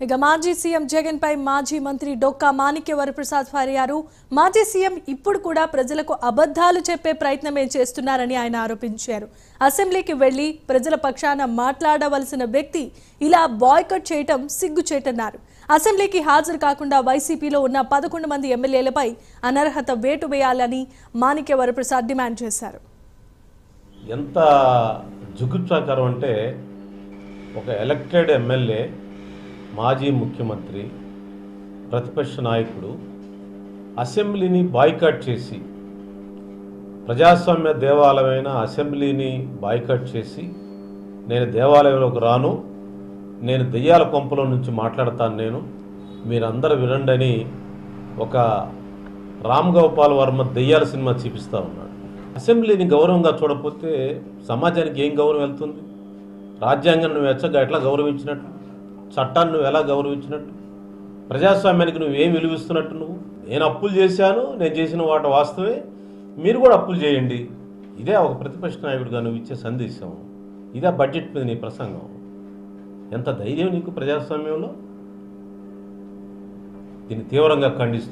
ఇక మాజీ సీఎం జగన్ పై మాజీ మంత్రి డొక్కా మాణిక్య వరప్రసాద్ ఫైర్ అయ్యారు. మాజీ సీఎం ఇప్పుడు కూడా ప్రజలకు అబద్ధాలు చెప్పే ప్రయత్నమే చేస్తున్నారని ఆయన ఆరోపించారు. అసెంబ్లీకి వెళ్లి ప్రజల పక్షాన మాట్లాడవలసిన వ్యక్తి ఇలా బాయ్కట్ చేయటం సిగ్గుచేటన్నారు. అసెంబ్లీకి హాజరు కాకుండా వైసీపీలో ఉన్న 11 మంది ఎమ్మెల్యేలపై అనర్హత వేటు వేయాలని మాణిక్య వరప్రసాద్ డిమాండ్ చేశారు. ఎంత జుగుప్సాకరం అంటే ఒక ఎలక్టెడ్ ఎమ్మెల్యే, మాజీ ముఖ్యమంత్రి, ప్రతిపక్ష నాయకుడు అసెంబ్లీని బాయ్కాట్ చేసి, ప్రజాస్వామ్య దేవాలయమైన అసెంబ్లీని బాయ్కాట్ చేసి, నేను దేవాలయంలోకి రాను, నేను దెయ్యాల కొంపలో నుంచి మాట్లాడతాను, మీరందరూ వినండి అని ఒక రామ్ గోపాల్ వర్మ దెయ్యాల సినిమా చూపిస్తూ ఉన్నాడు. అసెంబ్లీని గౌరవంగా చూడకపోతే సమాజానికి ఏం గౌరవం వెళ్తుంది? రాజ్యాంగం నువ్వు ఎట్లా గౌరవించినట్టు, చట్టాన్ని నువ్వు ఎలా గౌరవించినట్టు, ప్రజాస్వామ్యానికి నువ్వు ఏం విలువిస్తున్నట్టు? నేను అప్పులు చేశాను, నేను చేసిన వాటి వాస్తవే, మీరు కూడా అప్పులు చేయండి. ఇదే ఒక ప్రతిపక్ష నాయకుడిగా నువ్వు ఇచ్చే సందేశం? ఇదే బడ్జెట్ మీద నీ ప్రసంగం? ఎంత ధైర్యం నీకు ప్రజాస్వామ్యంలో? దీన్ని తీవ్రంగా ఖండిస్తూ